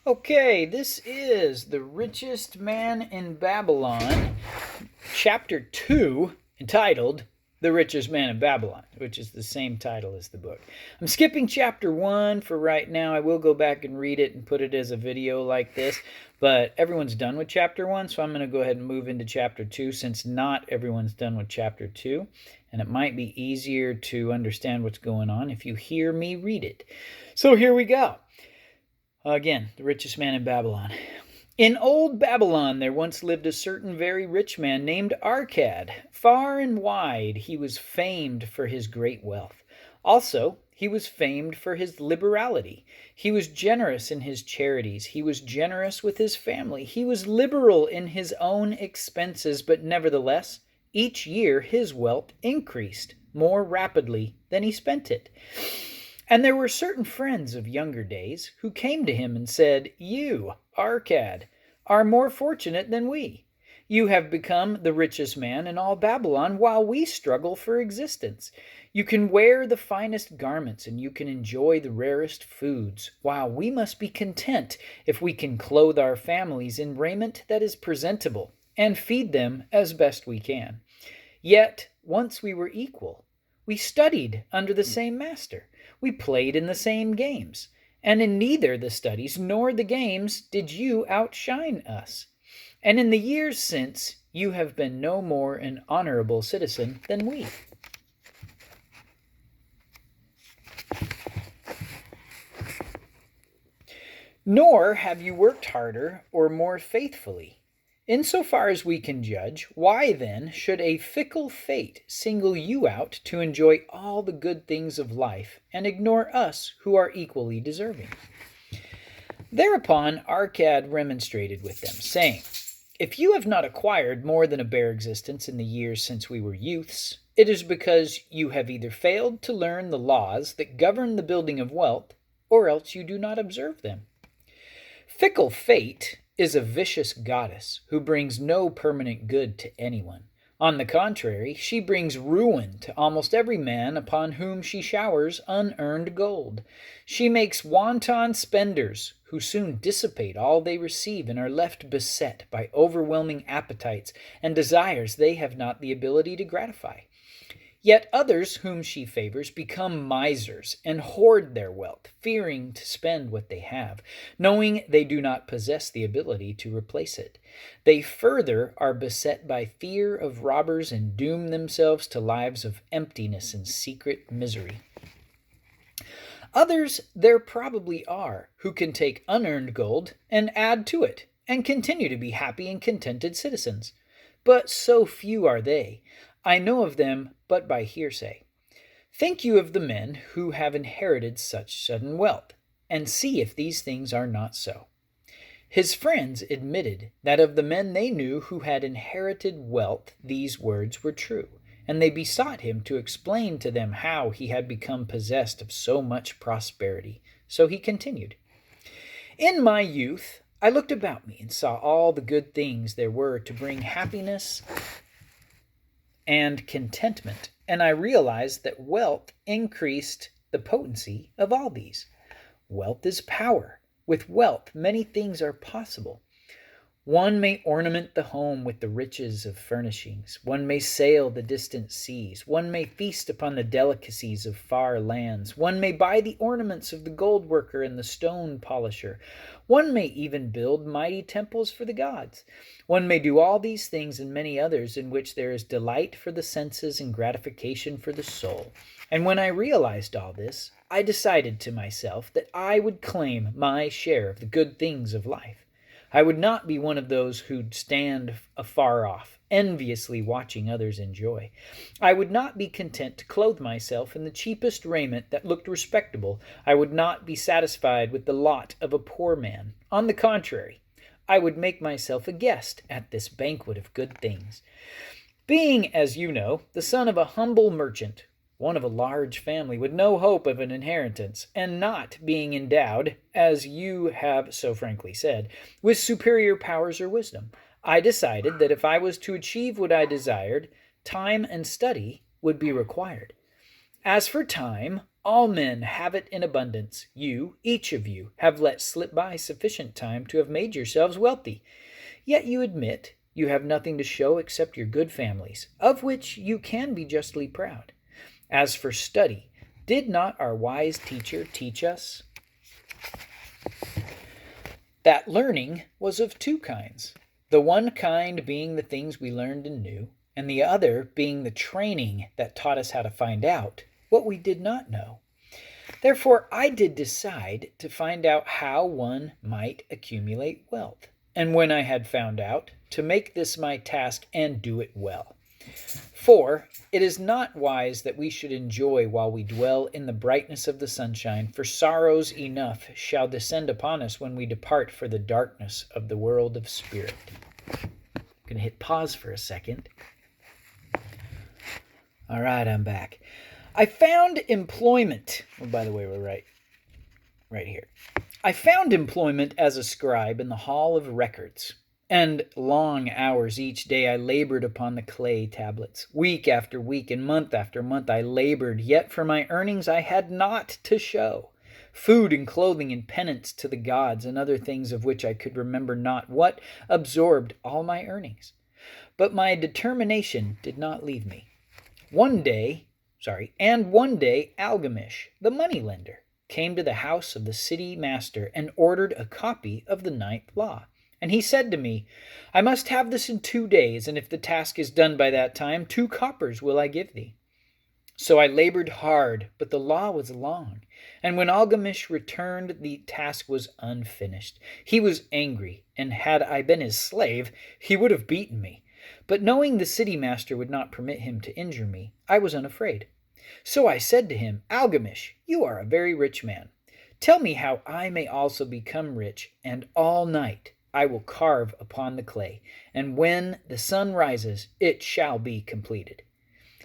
Okay, this is The Richest Man in Babylon, Chapter 2, entitled The Richest Man in Babylon, which is the same title as the book. I'm skipping Chapter 1 for right now. I will go back and read it and put it as a video like this, but everyone's done with Chapter 1, so I'm going to go ahead and move into Chapter 2 since not everyone's done with Chapter 2, and it might be easier to understand what's going on if you hear me read it. So here we go. Again, the richest man in Babylon. In old Babylon there once lived a certain very rich man named Arcad. Far and wide he was famed for his great wealth. Also, he was famed for his liberality. He was generous in his charities. He was generous with his family. He was liberal in his own expenses, but nevertheless, each year his wealth increased more rapidly than he spent it. And there were certain friends of younger days who came to him and said, "You, Arcad, are more fortunate than we. You have become the richest man in all Babylon while we struggle for existence. You can wear the finest garments and you can enjoy the rarest foods, while we must be content if we can clothe our families in raiment that is presentable and feed them as best we can. Yet once we were equal. We studied under the same master. We played in the same games. And in neither the studies nor the games did you outshine us. And in the years since, you have been no more an honorable citizen than we." Nor have you worked harder or more faithfully. Insofar as we can judge, why then should a fickle fate single you out to enjoy all the good things of life and ignore us who are equally deserving? Thereupon Arcad remonstrated with them, saying, "If you have not acquired more than a bare existence in the years since we were youths, it is because you have either failed to learn the laws that govern the building of wealth, or else you do not observe them. Fickle fate is a vicious goddess who brings no permanent good to anyone. On the contrary, she brings ruin to almost every man upon whom she showers unearned gold. She makes wanton spenders who soon dissipate all they receive and are left beset by overwhelming appetites and desires they have not the ability to gratify. Yet others whom she favors become misers and hoard their wealth, fearing to spend what they have, knowing they do not possess the ability to replace it. They further are beset by fear of robbers and doom themselves to lives of emptiness and secret misery. Others there probably are who can take unearned gold and add to it, and continue to be happy and contented citizens. But so few are they. I know of them but by hearsay. Think you of the men who have inherited such sudden wealth, and see if these things are not so." His friends admitted that of the men they knew who had inherited wealth these words were true, and they besought him to explain to them how he had become possessed of so much prosperity. So he continued, "In my youth I looked about me and saw all the good things there were to bring happiness and contentment, and I realized that wealth increased the potency of all these. Wealth is power. With wealth many things are possible. One may ornament the home with the riches of furnishings. One may sail the distant seas. One may feast upon the delicacies of far lands. One may buy the ornaments of the gold worker and the stone polisher. One may even build mighty temples for the gods. One may do all these things and many others in which there is delight for the senses and gratification for the soul. And when I realized all this, I decided to myself that I would claim my share of the good things of life. I would not be one of those who'd stand afar off, enviously watching others enjoy. I would not be content to clothe myself in the cheapest raiment that looked respectable. I would not be satisfied with the lot of a poor man. On the contrary, I would make myself a guest at this banquet of good things. Being, as you know, the son of a humble merchant, one of a large family with no hope of an inheritance, and not being endowed, as you have so frankly said, with superior powers or wisdom, I decided that if I was to achieve what I desired, time and study would be required. As for time, All men have it in abundance. You, each of you, have let slip by sufficient time to have made yourselves wealthy. Yet you admit you have nothing to show except your good families, of which you can be justly proud. As for study, did not our wise teacher teach us that learning was of two kinds, the one kind being the things we learned and knew, and the other being the training that taught us how to find out what we did not know. Therefore, I did decide to find out how one might accumulate wealth, and when I had found out, to make this my task and do it well. For it is not wise that we should enjoy while we dwell in the brightness of the sunshine, for sorrows enough shall descend upon us when we depart for the darkness of the world of spirit. I'm going to hit pause for a second. All right, I'm back. I found employment. Oh, by the way, we're right here. I found employment as a scribe in the hall of records, and long hours each day I labored upon the clay tablets. Week after week and month after month I labored, yet for my earnings I had naught to show. Food and clothing and penance to the gods and other things of which I could remember not what absorbed all my earnings. But my determination did not leave me. One day Algamish, the moneylender, came to the house of the city master and ordered a copy of the 9th law. And he said to me, I must have this in 2 days, and if the task is done by that time, 2 coppers will I give thee. So I labored hard, but the law was long. And when Algamish returned, the task was unfinished. He was angry, and had I been his slave, he would have beaten me. But knowing the city master would not permit him to injure me, I was unafraid. So I said to him, Algamish, you are a very rich man. Tell me how I may also become rich, and all night I will carve upon the clay, and when the sun rises, it shall be completed.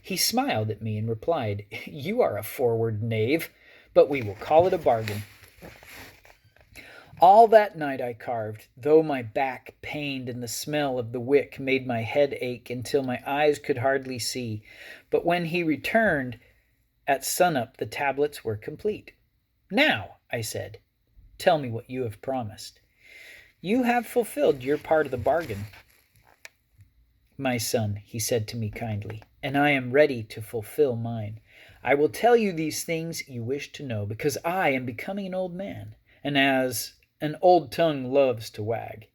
He smiled at me and replied, You are a forward knave, but we will call it a bargain. All that night I carved, though my back pained and the smell of the wick made my head ache until my eyes could hardly see. But when he returned at sunup, the tablets were complete. Now, I said, tell me what you have promised. You have fulfilled your part of the bargain, my son, he said to me kindly, and I am ready to fulfill mine. I will tell you these things you wish to know, because I am becoming an old man, and as an old tongue loves to wag.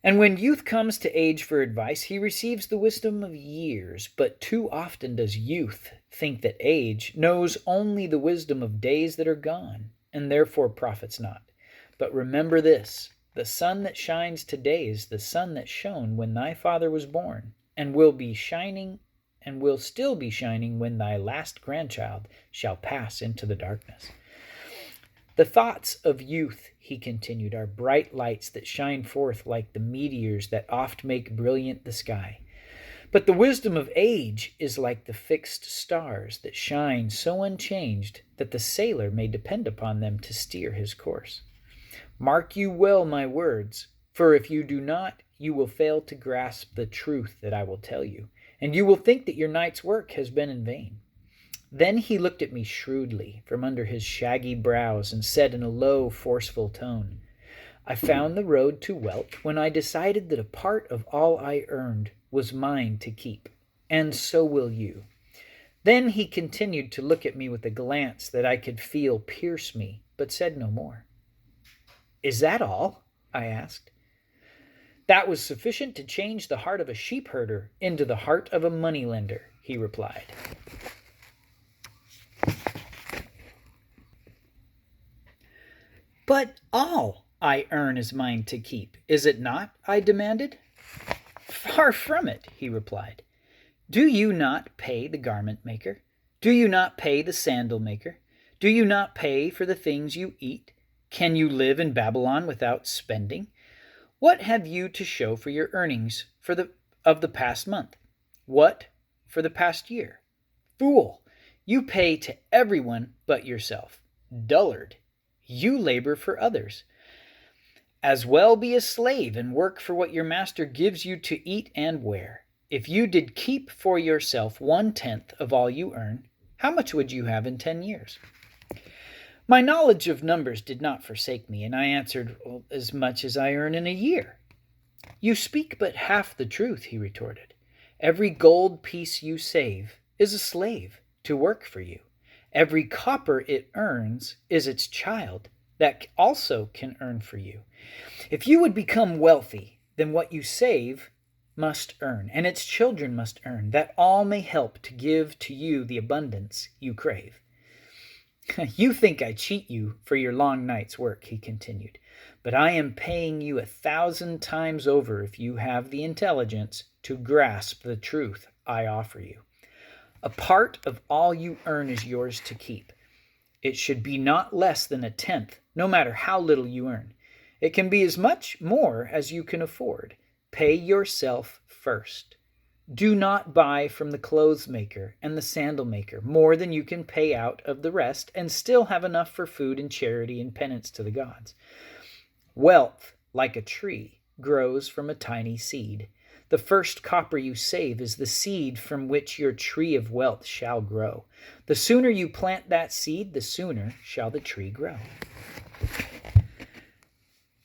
And when youth comes to age for advice, he receives the wisdom of years, but too often does youth think that age knows only the wisdom of days that are gone, and therefore profits not. But remember this, the sun that shines today is the sun that shone when thy father was born, and will still be shining when thy last grandchild shall pass into the darkness. The thoughts of youth, he continued, are bright lights that shine forth like the meteors that oft make brilliant the sky. But the wisdom of age is like the fixed stars that shine so unchanged that the sailor may depend upon them to steer his course. Mark you well my words, for if you do not, you will fail to grasp the truth that I will tell you, and you will think that your night's work has been in vain. Then he looked at me shrewdly from under his shaggy brows and said in a low, forceful tone, I found the road to wealth when I decided that a part of all I earned was mine to keep, and so will you. Then he continued to look at me with a glance that I could feel pierce me, but said no more. Is that all? I asked. That was sufficient to change the heart of a sheepherder into the heart of a moneylender, he replied. But all I earn is mine to keep, is it not? I demanded. Far from it, he replied. Do you not pay the garment maker? Do you not pay the sandal maker? Do you not pay for the things you eat? Can you live in Babylon without spending? What have you to show for your earnings of the past month? What for the past year? Fool, you pay to everyone but yourself. Dullard, you labor for others. As well be a slave and work for what your master gives you to eat and wear. If you did keep for yourself 1/10 of all you earn, How much would you have in 10 years? My knowledge of numbers did not forsake me, and I answered, well, as much as I earn in a year. You speak but half the truth, he retorted. Every gold piece you save is a slave to work for you. Every copper it earns is its child that also can earn for you. If you would become wealthy, then what you save must earn, and its children must earn, that all may help to give to you the abundance you crave. You think I cheat you for your long night's work, he continued, but I am paying you 1,000 times over if you have the intelligence to grasp the truth I offer you. A part of all you earn is yours to keep. It should be not less than 1/10, no matter how little you earn. It can be as much more as you can afford. Pay yourself first. Do not buy from the clothes maker and the sandal maker more than you can pay out of the rest and still have enough for food and charity and penance to the gods. Wealth, like a tree, grows from a tiny seed. The first copper you save is the seed from which your tree of wealth shall grow. The sooner you plant that seed, the sooner shall the tree grow.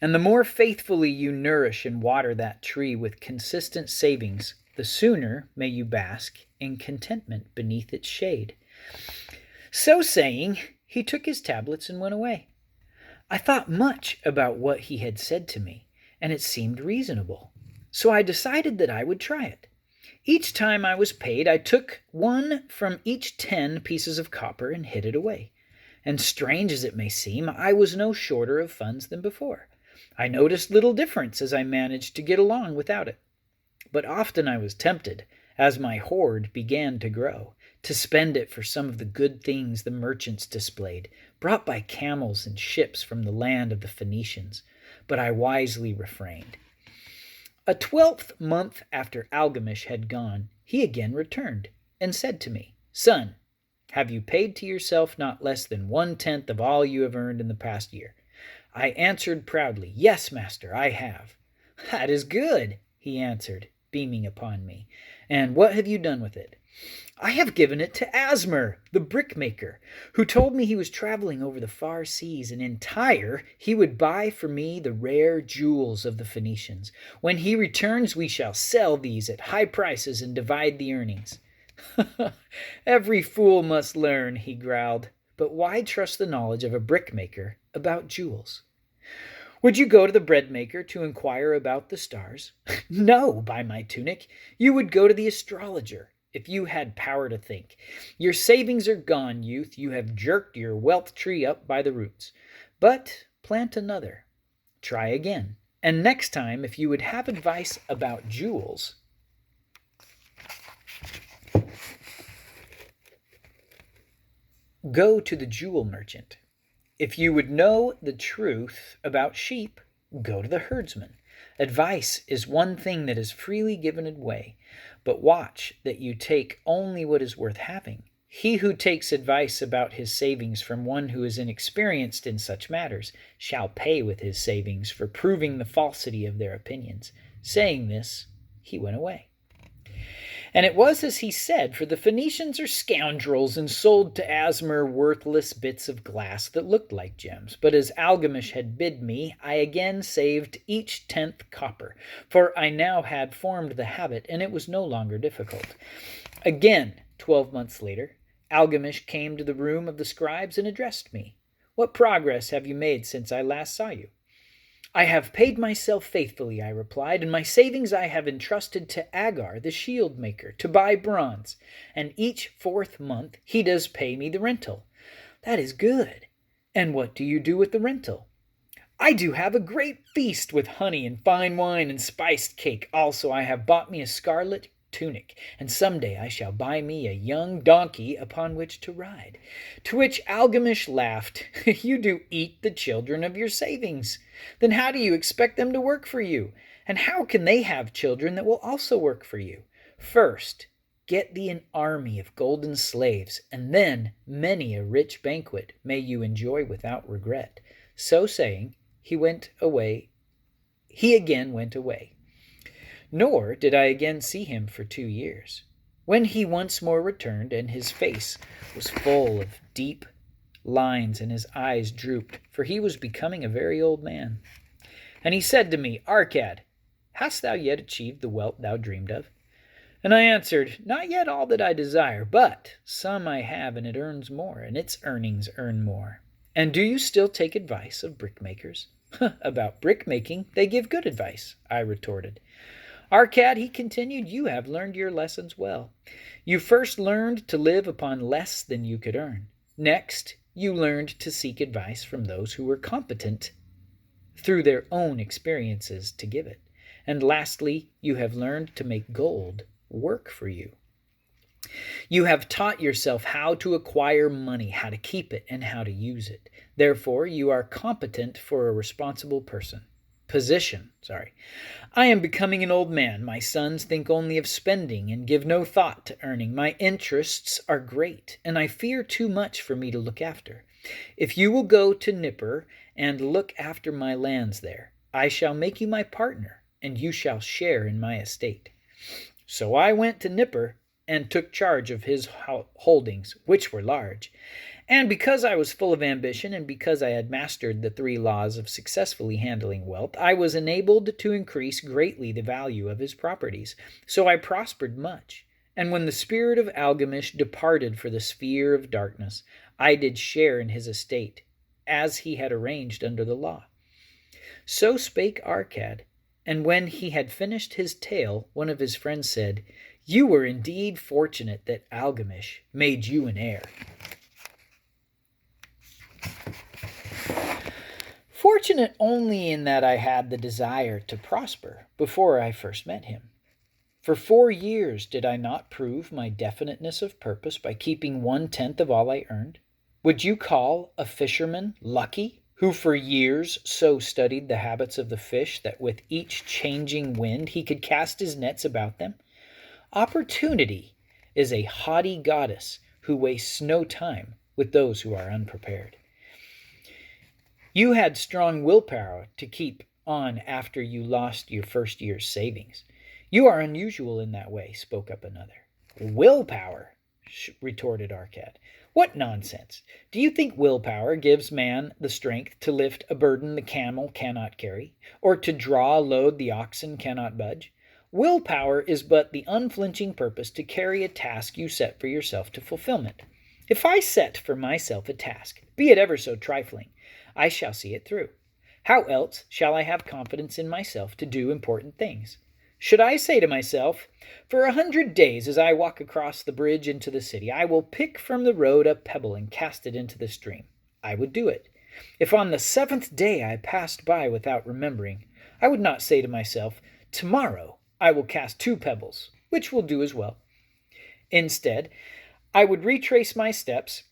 And the more faithfully you nourish and water that tree with consistent savings, the sooner may you bask in contentment beneath its shade. So saying, he took his tablets and went away. I thought much about what he had said to me, and it seemed reasonable. So I decided that I would try it. Each time I was paid, I took one from each 10 pieces of copper and hid it away. And strange as it may seem, I was no shorter of funds than before. I noticed little difference as I managed to get along without it. But often I was tempted, as my hoard began to grow, to spend it for some of the good things the merchants displayed, brought by camels and ships from the land of the Phoenicians. But I wisely refrained. A 12th month after Algamish had gone, he again returned, and said to me, Son, have you paid to yourself not less than 1/10 of all you have earned in the past year? I answered proudly, Yes, master, I have. That is good, he answered, beaming upon me. And what have you done with it? I have given it to Asmer, the brickmaker, who told me he was traveling over the far seas, and in Tyre he would buy for me the rare jewels of the Phoenicians. When he returns, we shall sell these at high prices and divide the earnings. Every fool must learn, he growled. But why trust the knowledge of a brickmaker about jewels? Would you go to the bread maker to inquire about the stars? No, by my tunic. You would go to the astrologer, if you had power to think. Your savings are gone, youth. You have jerked your wealth tree up by the roots. But plant another. Try again. And next time, if you would have advice about jewels, go to the jewel merchant. If you would know the truth about sheep, go to the herdsman. Advice is one thing that is freely given away, but watch that you take only what is worth having. He who takes advice about his savings from one who is inexperienced in such matters shall pay with his savings for proving the falsity of their opinions. Saying this, he went away. And it was as he said, for the Phoenicians are scoundrels and sold to Asmer worthless bits of glass that looked like gems. But as Algamish had bid me, I again saved each 10th copper, for I now had formed the habit, and it was no longer difficult. Again, 12 months later, Algamish came to the room of the scribes and addressed me. What progress have you made since I last saw you? I have paid myself faithfully, I replied, and my savings I have entrusted to Agar, the shield maker, to buy bronze, and each 4th month he does pay me the rental. That is good. And what do you do with the rental? I do have a great feast with honey and fine wine and spiced cake. Also I have bought me a scarlet tunic, and someday I shall buy me a young donkey upon which to ride. To which Algamish laughed, You do eat the children of your savings. Then how do you expect them to work for you? And how can they have children that will also work for you? First, get thee an army of golden slaves, and then many a rich banquet may you enjoy without regret. So saying, he again went away. Nor did I again see him for 2 years. When he once more returned, and his face was full of deep lines, and his eyes drooped, for he was becoming a very old man. And he said to me, Arcad, hast thou yet achieved the wealth thou dreamed of? And I answered, Not yet all that I desire, but some I have, and it earns more, and its earnings earn more. And do you still take advice of brickmakers? About brickmaking, they give good advice, I retorted. Arcad, he continued, you have learned your lessons well. You first learned to live upon less than you could earn. Next, you learned to seek advice from those who were competent through their own experiences to give it. And lastly, you have learned to make gold work for you. You have taught yourself how to acquire money, how to keep it, and how to use it. Therefore, you are competent for a responsible position. I am becoming an old man. My sons think only of spending and give no thought to earning. My interests are great, and I fear too much for me to look after. If you will go to Nipper and look after my lands there, I shall make you my partner, and you shall share in my estate. So I went to Nipper and took charge of his holdings, which were large. And because I was full of ambition, and because I had mastered the 3 laws of successfully handling wealth, I was enabled to increase greatly the value of his properties. So I prospered much. And when the spirit of Algamish departed for the sphere of darkness, I did share in his estate, as he had arranged under the law. So spake Arcad. And when he had finished his tale, one of his friends said, You were indeed fortunate that Algamish made you an heir. Fortunate only in that I had the desire to prosper before I first met him. For 4 years did I not prove my definiteness of purpose by keeping 1/10 of all I earned? Would you call a fisherman lucky, who for years so studied the habits of the fish that with each changing wind he could cast his nets about them? Opportunity is a haughty goddess who wastes no time with those who are unprepared. You had strong willpower to keep on after you lost your first year's savings. You are unusual in that way, spoke up another. Willpower, retorted Arcad. What nonsense! Do you think willpower gives man the strength to lift a burden the camel cannot carry, or to draw a load the oxen cannot budge? Willpower is but the unflinching purpose to carry a task you set for yourself to fulfillment. If I set for myself a task, be it ever so trifling, I shall see it through. How else shall I have confidence in myself to do important things? Should I say to myself, for 100 days as I walk across the bridge into the city, I will pick from the road a pebble and cast it into the stream, I would do it. If on the 7th day I passed by without remembering, I would not say to myself, tomorrow I will cast 2 pebbles, which will do as well. Instead, I would retrace my steps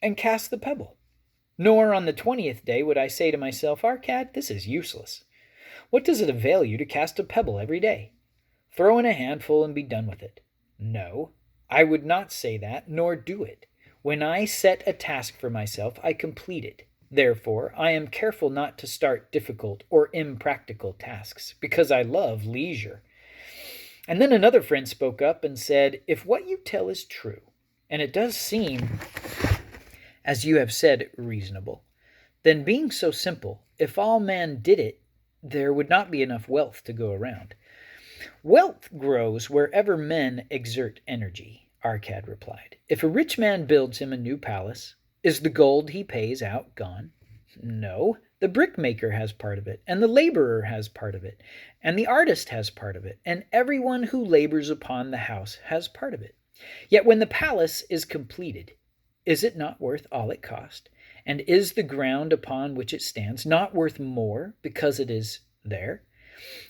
and cast the pebble. Nor on the 20th day would I say to myself, Arcad, this is useless. What does it avail you to cast a pebble every day? Throw in a handful and be done with it. No, I would not say that, nor do it. When I set a task for myself, I complete it. Therefore, I am careful not to start difficult or impractical tasks, because I love leisure. And then another friend spoke up and said, if what you tell is true, and it does seem, as you have said, reasonable, then being so simple, if all men did it, there would not be enough wealth to go around. Wealth grows wherever men exert energy, Arcad replied. If a rich man builds him a new palace, is the gold he pays out gone? No, the brickmaker has part of it, and the laborer has part of it, and the artist has part of it, and everyone who labors upon the house has part of it. Yet when the palace is completed, is it not worth all it cost? And is the ground upon which it stands not worth more because it is there?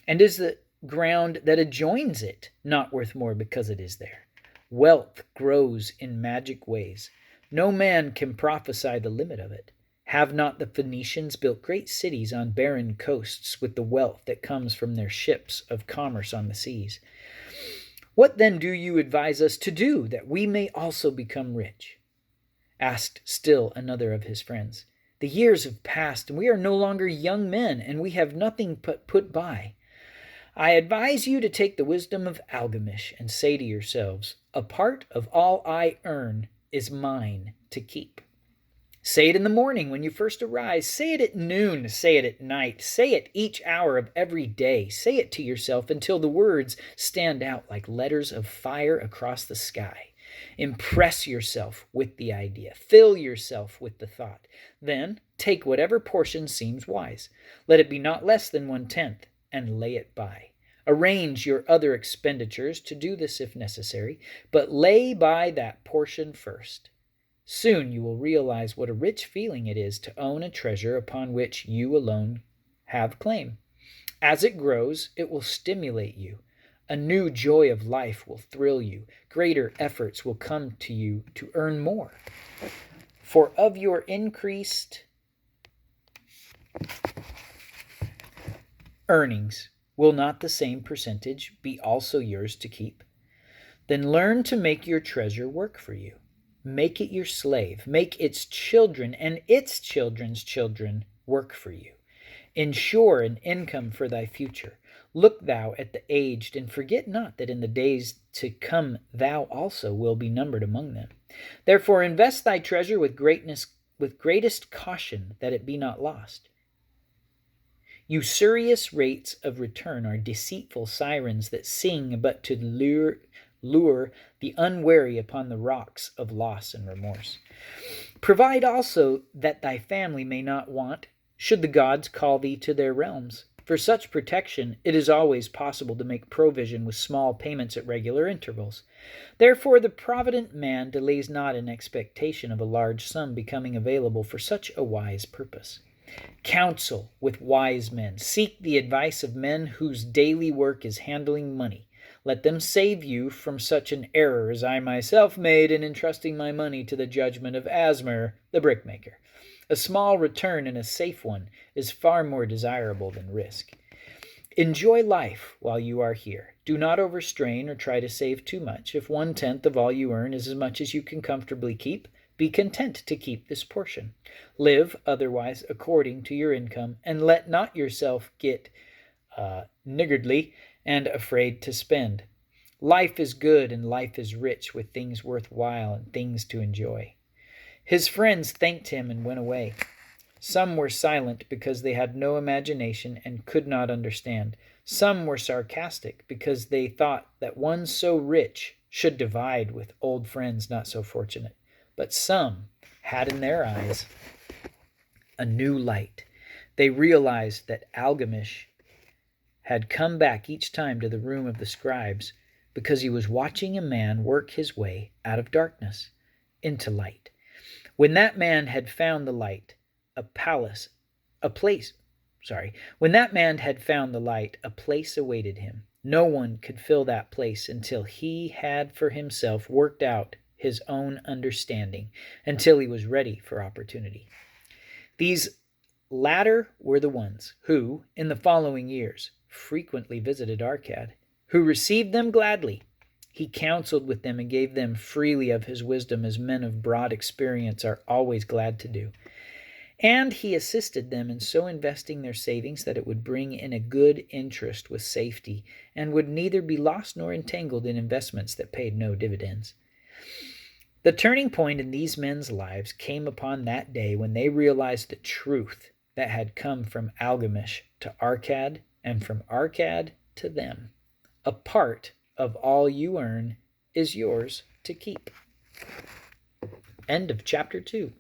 And is the ground that adjoins it not worth more because it is there? Wealth grows in magic ways. No man can prophesy the limit of it. Have not the Phoenicians built great cities on barren coasts with the wealth that comes from their ships of commerce on the seas? What then do you advise us to do that we may also become rich? Asked still another of his friends. The years have passed, and we are no longer young men, and we have nothing but put by. I advise you to take the wisdom of Algamish and say to yourselves, a part of all I earn is mine to keep. Say it in the morning when you first arise. Say it at noon. Say it at night. Say it each hour of every day. Say it to yourself until the words stand out like letters of fire across the sky. Impress yourself with the idea. Fill yourself with the thought. Then take whatever portion seems wise. Let it be not less than 1/10, and lay it by. Arrange your other expenditures to do this if necessary, but lay by that portion first. Soon you will realize what a rich feeling it is to own a treasure upon which you alone have claim. As it grows, it will stimulate you. A new joy of life will thrill you. Greater efforts will come to you to earn more. For of your increased earnings, will not the same percentage be also yours to keep? Then learn to make your treasure work for you. Make it your slave. Make its children and its children's children work for you. Ensure an income for thy future. Look thou at the aged, and forget not that in the days to come thou also will be numbered among them. Therefore invest thy treasure with greatest caution, that it be not lost. Usurious rates of return are deceitful sirens that sing but to lure the unwary upon the rocks of loss and remorse. Provide also that thy family may not want, should the gods call thee to their realms. For such protection, it is always possible to make provision with small payments at regular intervals. Therefore, the provident man delays not in expectation of a large sum becoming available for such a wise purpose. Counsel with wise men. Seek the advice of men whose daily work is handling money. Let them save you from such an error as I myself made in entrusting my money to the judgment of Asmer, the brickmaker. A small return and a safe one is far more desirable than risk. Enjoy life while you are here. Do not overstrain or try to save too much. If 1/10 of all you earn is as much as you can comfortably keep, be content to keep this portion. Live otherwise according to your income, and let not yourself get niggardly and afraid to spend. Life is good and life is rich with things worthwhile and things to enjoy. His friends thanked him and went away. Some were silent because they had no imagination and could not understand. Some were sarcastic because they thought that one so rich should divide with old friends not so fortunate. But some had in their eyes a new light. They realized that Algamish had come back each time to the room of the scribes because he was watching a man work his way out of darkness into light. When that man had found the light, when that man had found the light, a place awaited him. No one could fill that place until he had for himself worked out his own understanding, until he was ready for opportunity. These latter were the ones who, in the following years, frequently visited Arcad, who received them gladly. He counseled with them and gave them freely of his wisdom, as men of broad experience are always glad to do. And he assisted them in so investing their savings that it would bring in a good interest with safety, and would neither be lost nor entangled in investments that paid no dividends. The turning point in these men's lives came upon that day when they realized the truth that had come from Algamish to Arcad, and from Arcad to them. A part of all you earn is yours to keep. End of chapter 2.